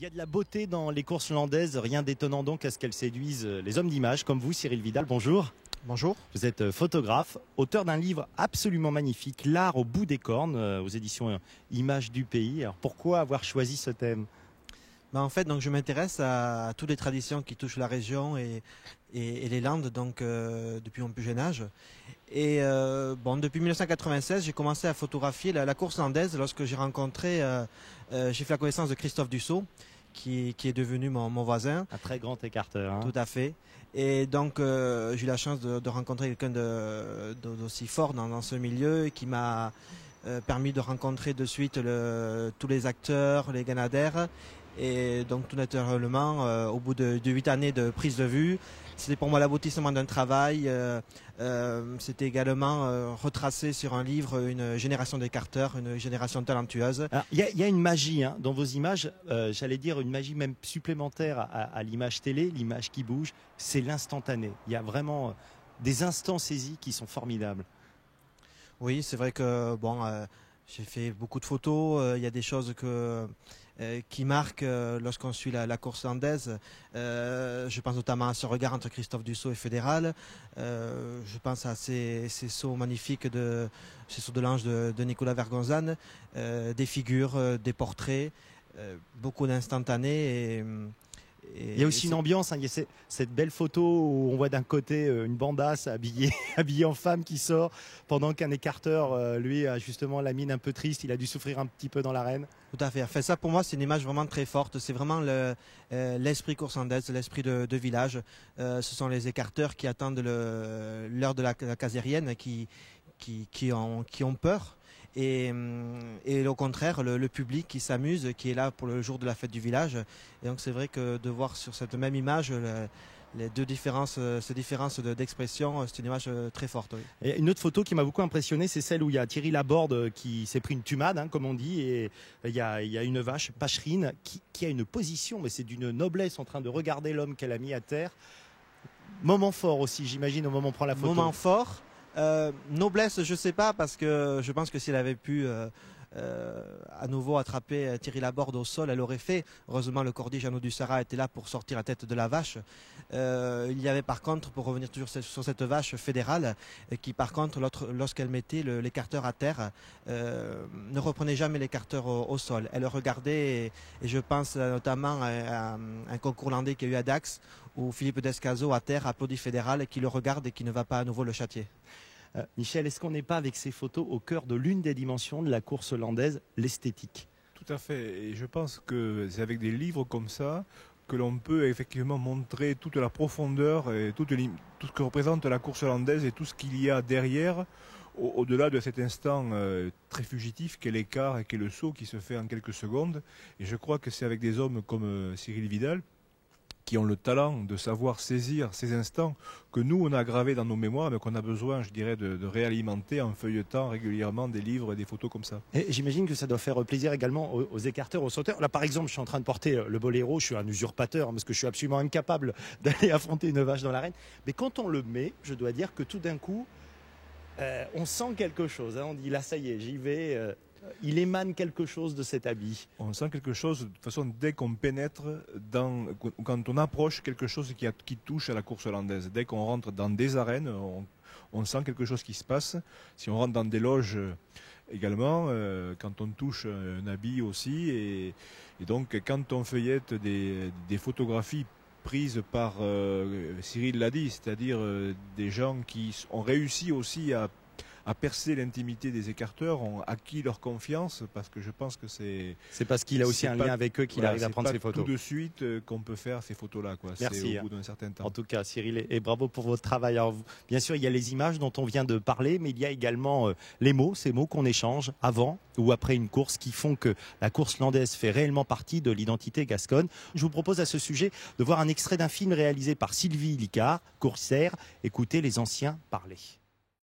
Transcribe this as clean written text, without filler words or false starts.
Il y a de la beauté dans les courses landaises, rien d'étonnant donc à ce qu'elles séduisent les hommes d'image comme vous, Cyril Vidal, bonjour. Bonjour. Vous êtes photographe, auteur d'un livre absolument magnifique, L'art au bout des cornes, aux éditions Images du Pays. Alors pourquoi avoir choisi ce thème ? En fait, donc, je m'intéresse à toutes les traditions qui touchent la région et les Landes depuis mon plus jeune âge. Depuis 1996, j'ai commencé à photographier la course landaise lorsque j'ai fait la connaissance de Christophe Dussault, qui est devenu mon voisin. Un très grand écarteur. Tout à fait. Et donc, j'ai eu la chance de rencontrer quelqu'un d'aussi fort dans ce milieu qui m'a permis de rencontrer de suite tous les acteurs, les ganadères. Et donc tout naturellement, au bout de 8 années de prise de vue, c'était pour moi l'aboutissement d'un travail. C'était également retracé sur un livre une génération d'écarteurs, une génération talentueuse. Il y a une magie dans vos images, j'allais dire une magie même supplémentaire à l'image télé, l'image qui bouge, c'est l'instantané. Il y a vraiment des instants saisis qui sont formidables. Oui, c'est vrai que j'ai fait beaucoup de photos. Il y a des choses qui marquent lorsqu'on suit la course landaise. Je pense notamment à ce regard entre Christophe Dussault et Fédéral. Je pense à ces sauts magnifiques ces sauts de l'ange de Nicolas Vergonzane, des figures, des portraits, beaucoup d'instantanés. Il y a aussi une ambiance, il y a cette belle photo où on voit d'un côté une bandasse habillée en femme qui sort pendant qu'un écarteur, lui, a justement la mine un peu triste, il a dû souffrir un petit peu dans l'arène. Tout à fait. Enfin, ça pour moi c'est une image vraiment très forte, c'est vraiment l'esprit course landaise, l'esprit de village. Ce sont les écarteurs qui attendent l'heure de la casérienne, qui ont peur. Et au contraire, le public qui s'amuse, qui est là pour le jour de la fête du village. Et donc c'est vrai que de voir sur cette même image ces différences d'expression, c'est une image très forte. Oui. Et une autre photo qui m'a beaucoup impressionné, c'est celle où il y a Thierry Laborde qui s'est pris une tumade, comme on dit, et il y a une vache, Pacherine, qui a une position, mais c'est d'une noblesse en train de regarder l'homme qu'elle a mis à terre. Moment fort aussi, j'imagine, au moment où on prend la photo. Moment fort. Noblesse, je sais pas, parce que je pense que si elle avait pu à nouveau attraper Thierry Laborde au sol, elle aurait fait. Heureusement, le cordier Jeannot Dussara était là pour sortir la tête de la vache. Il y avait par contre, pour revenir toujours sur cette vache Fédérale, qui par contre, lorsqu'elle mettait l'écarteur à terre, ne reprenait jamais l'écarteur au sol. Elle regardait, et je pense notamment à un concours landais qu'il y a eu à Dax, où Philippe Descazeaux à terre applaudit Fédéral, qui le regarde et qui ne va pas à nouveau le châtier. Michel, est-ce qu'on n'est pas avec ces photos au cœur de l'une des dimensions de la course landaise, l'esthétique ? Tout à fait, et je pense que c'est avec des livres comme ça que l'on peut effectivement montrer toute la profondeur et tout ce que représente la course landaise et tout ce qu'il y a derrière, au-delà de cet instant très fugitif qu'est l'écart et qu'est le saut qui se fait en quelques secondes. Et je crois que c'est avec des hommes comme Cyril Vidal, qui ont le talent de savoir saisir ces instants que nous, on a gravés dans nos mémoires, mais qu'on a besoin, je dirais, de réalimenter en feuilletant régulièrement des livres et des photos comme ça. Et j'imagine que ça doit faire plaisir également aux écarteurs, aux sauteurs. Là, par exemple, je suis en train de porter le boléro, je suis un usurpateur, parce que je suis absolument incapable d'aller affronter une vache dans l'arène. Mais quand on le met, je dois dire que tout d'un coup, on sent quelque chose. On dit, là, ça y est, j'y vais... Il émane quelque chose de cet habit. On sent quelque chose, de toute façon, dès qu'on pénètre quand on approche quelque chose qui touche à la course landaise. Dès qu'on rentre dans des arènes, on sent quelque chose qui se passe. Si on rentre dans des loges également, quand on touche un habit aussi. Et donc, quand on feuillette des photographies prises par, Cyril l'a dit, c'est-à-dire des gens qui ont réussi aussi à percer l'intimité des écarteurs, ont acquis leur confiance, parce que je pense que c'est parce qu'il a aussi un lien avec eux qu'il arrive à prendre ces photos. Tout de suite qu'on peut faire ces photos-là. Merci. C'est au bout d'un certain temps. En tout cas, Cyril, et bravo pour votre travail. Alors, bien sûr, il y a les images dont on vient de parler, mais il y a également les mots, ces mots qu'on échange avant ou après une course qui font que la course landaise fait réellement partie de l'identité gasconne. Je vous propose à ce sujet de voir un extrait d'un film réalisé par Sylvie Licard, Coursière. Écoutez les anciens parler.